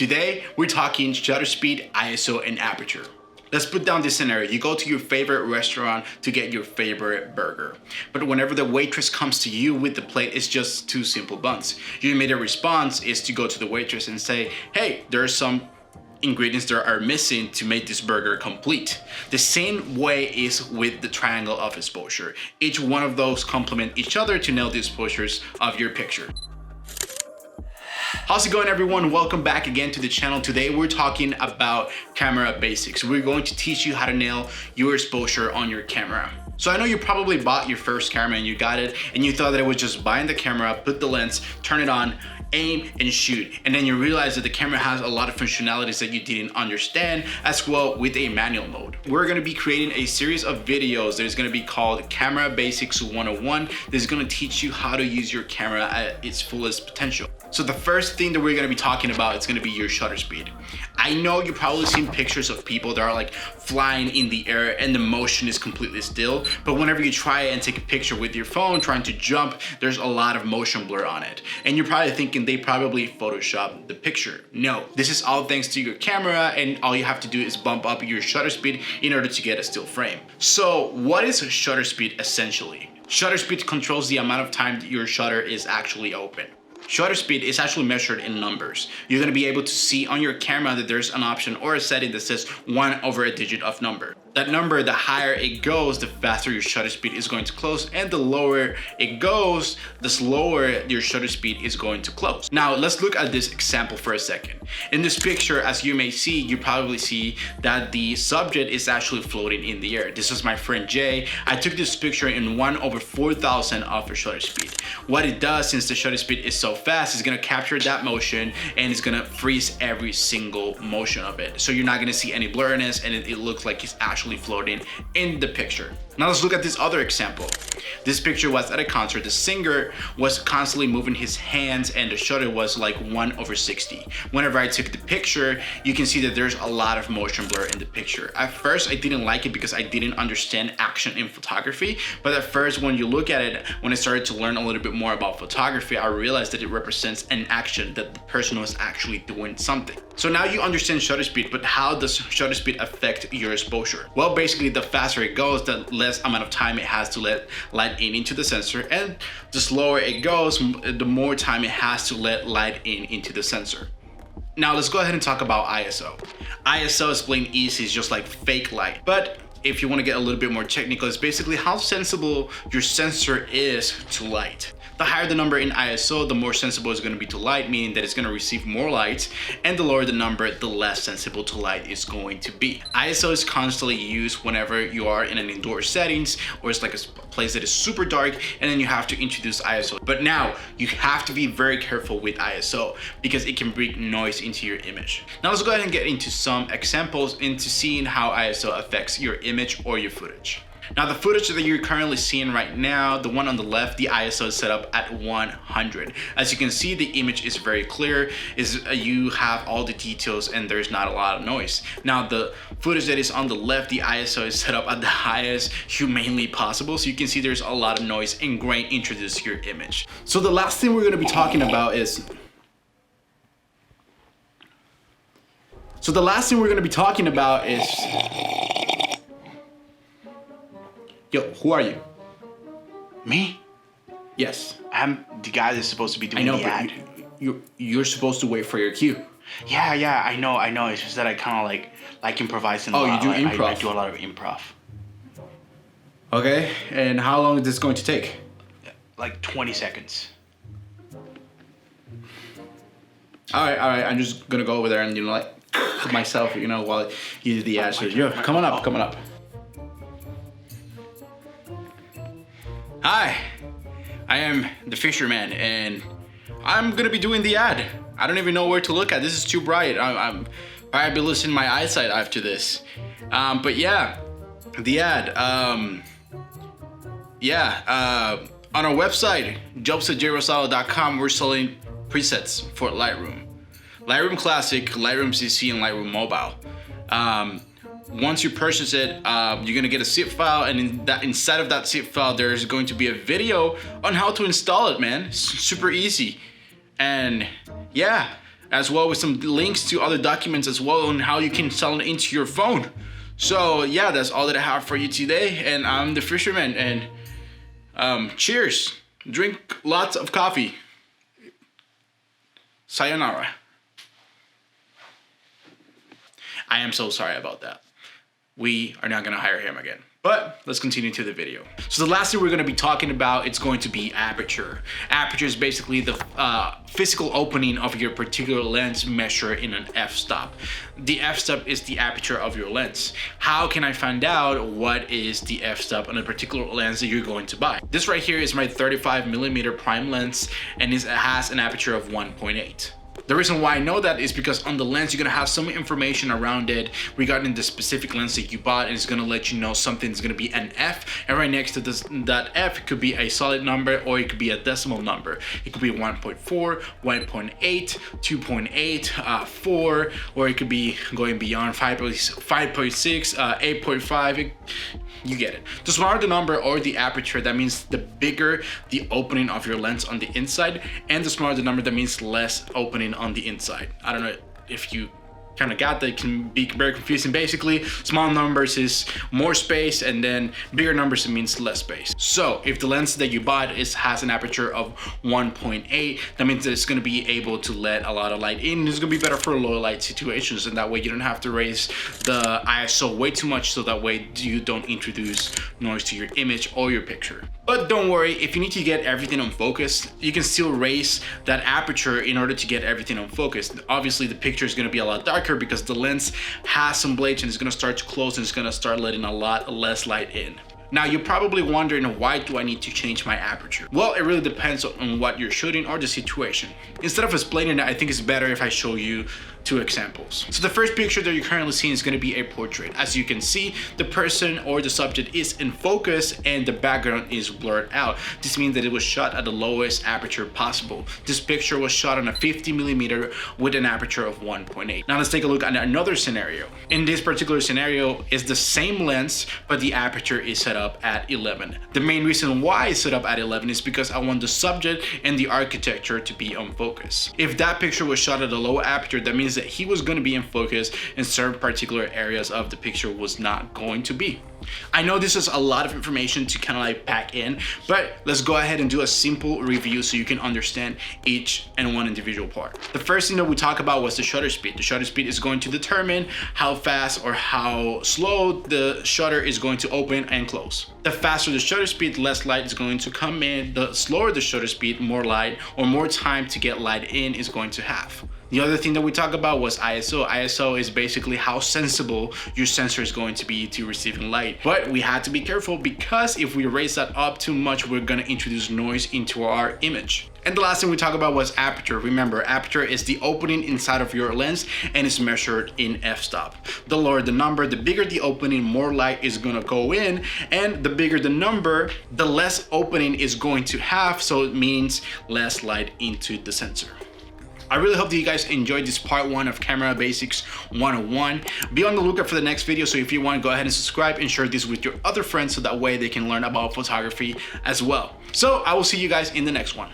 Today, we're talking shutter speed, ISO, and aperture. Let's put down this scenario. You go to your favorite restaurant to get your favorite burger. But whenever the waitress comes to you with the plate, it's just two simple buns. Your immediate response is to go to the waitress and say, hey, there's some ingredients that are missing to make this burger complete. The same way is with the triangle of exposure. Each one of those complement each other to nail the exposures of your picture. How's it going, everyone? Welcome back again to the channel. Today we're talking about camera basics. We're going to teach you how to nail your exposure on your camera. So I know you probably bought your first camera and you got it and you thought that it was just buying the camera, put the lens, turn it on, aim and shoot, and then you realize that the camera has a lot of functionalities that you didn't understand as well with a manual mode. We're going to be creating a series of videos that is going to be called Camera Basics 101. This is going to teach you how to use your camera at its fullest potential. So the first thing that we're going to be talking about is going to be your shutter speed. I know you've probably seen pictures of people that are like flying in the air and the motion is completely still, but whenever you try and take a picture with your phone trying to jump, there's a lot of motion blur on it. And you're probably thinking they probably photoshopped the picture. No, this is all thanks to your camera, and all you have to do is bump up your shutter speed in order to get a still frame. So what is shutter speed essentially? Shutter speed controls the amount of time that your shutter is actually open. Shutter speed is actually measured in numbers. You're going to be able to see on your camera that there's an option or a setting that says 1 over a digit of number. That number, the higher it goes, the faster your shutter speed is going to close, and the lower it goes, the slower your shutter speed is going to close. Now, let's look at this example for a second. In this picture, as you may see, you probably see that the subject is actually floating in the air. This is my friend Jay. I took this picture in 1 over 4,000 of a shutter speed. What it does, since the shutter speed is so fast, is gonna capture that motion and it's gonna freeze every single motion of it. So you're not gonna see any blurriness, and it looks like it's actually floating in the picture. Now let's look at this other example. This picture was at a concert. The singer was constantly moving his hands and the shutter was like 1 over 60. Whenever I took the picture, you can see that there's a lot of motion blur in the picture. At first, I didn't like it because I didn't understand action in photography. But at first, when you look at it, when I started to learn a little bit more about photography, I realized that it represents an action, that the person was actually doing something. So now you understand shutter speed, but how does shutter speed affect your exposure? Well, basically, the faster it goes, the less amount of time it has to let light in into the sensor, and the slower it goes, the more time it has to let light in into the sensor. Now let's go ahead and talk about ISO. ISO is plain easy, it's just like fake light. But if you want to get a little bit more technical, it's basically how sensible your sensor is to light. The higher the number in ISO, the more sensible it's going to be to light, meaning that it's going to receive more light, and the lower the number, the less sensible to light it's going to be. ISO is constantly used whenever you are in an indoor settings, or it's like a place that is super dark, and then you have to introduce ISO. But now you have to be very careful with ISO because it can bring noise into your image. Now let's go ahead and get into some examples into seeing how ISO affects your image or your footage. Now the footage that you're currently seeing right now, the one on the left, the ISO is set up at 100. As you can see, the image is very clear, you have all the details and there's not a lot of noise. Now the footage that is on the left, the ISO is set up at the highest humanly possible, so you can see there's a lot of noise and grain introduced to your image. So the last thing we're going to be talking about is Yo, who are you? Me? Yes. I'm the guy that's supposed to be doing the ad. You're supposed to wait for your cue. Yeah, I know. It's just that I kind of like improvising. Oh, you do improv? I do a lot of improv. Okay, and how long is this going to take? Like 20 seconds. All right. I'm just gonna go over there and like myself, while you do the ad. So, yo, come on up. Hi, I am the fisherman, and I'm gonna be doing the ad. I don't even know where to look at. This is too bright. I'm probably losing my eyesight after this. But yeah, the ad. On our website, josephjrosadopr, we're selling presets for Lightroom. Lightroom Classic, Lightroom CC, and Lightroom Mobile. Once you purchase it, you're gonna get a zip file, and inside of that zip file, there's going to be a video on how to install it, man. It's super easy. And yeah, as well with some links to other documents as well on how you can install it into your phone. So yeah, that's all that I have for you today, and I'm the Fisherman, and cheers. Drink lots of coffee. Sayonara. I am so sorry about that. We are not gonna hire him again. But let's continue to the video. So the last thing we're gonna be talking about, it's going to be aperture. Aperture is basically the physical opening of your particular lens measured in an f-stop. The f-stop is the aperture of your lens. How can I find out what is the f-stop on a particular lens that you're going to buy? This right here is my 35mm prime lens, and it has an aperture of 1.8. The reason why I know that is because on the lens, you're gonna have some information around it regarding the specific lens that you bought, and it's gonna let you know something's gonna be an F, and right next to that F, it could be a solid number or it could be a decimal number. It could be 1.4, 1.8, 2.8, 4, or it could be going beyond 5.6, 8.5. You get it. The smaller the number or the aperture, that means the bigger the opening of your lens on the inside, and the smaller the number, that means less opening on the inside. I don't know if you kind of got that. It can be very confusing. Basically, small numbers is more space, and then bigger numbers, it means less space. So if the lens that you bought has an aperture of 1.8, that means that it's going to be able to let a lot of light in. It's going to be better for low light situations, and that way you don't have to raise the ISO way too much, so that way you don't introduce noise to your image or your picture. But don't worry, if you need to get everything on focus, you can still raise that aperture in order to get everything on focus. Obviously, the picture is going to be a lot darker because the lens has some blades, and it's going to start to close, and it's going to start letting a lot less light in. Now, you're probably wondering, why do I need to change my aperture? Well, it really depends on what you're shooting or the situation. Instead of explaining it, I think it's better if I show you two examples. So the first picture that you're currently seeing is going to be a portrait. As you can see, the person or the subject is in focus and the background is blurred out. This means that it was shot at the lowest aperture possible. This picture was shot on a 50mm with an aperture of 1.8. Now let's take a look at another scenario. In this particular scenario, it's the same lens, but the aperture is set up at 11. The main reason why it's set up at 11 is because I want the subject and the architecture to be on focus. If that picture was shot at a low aperture, that means that he was going to be in focus and certain particular areas of the picture was not going to be. I know this is a lot of information to kind of like pack in, but let's go ahead and do a simple review so you can understand each and one individual part. The first thing that we talked about was the shutter speed. The shutter speed is going to determine how fast or how slow the shutter is going to open and close. The faster the shutter speed, less light is going to come in. The slower the shutter speed, more light or more time to get light in is going to have. The other thing that we talked about was ISO. ISO is basically how sensible your sensor is going to be to receiving light. But we had to be careful because if we raise that up too much, we're gonna introduce noise into our image. And the last thing we talked about was aperture. Remember, aperture is the opening inside of your lens and it's measured in f-stop. The lower the number, the bigger the opening, more light is gonna go in, and the bigger the number, the less opening is going to have, so it means less light into the sensor. I really hope that you guys enjoyed this part 1 of Camera Basics 101. Be on the lookout for the next video, so if you want, go ahead and subscribe and share this with your other friends so that way they can learn about photography as well. So I will see you guys in the next one.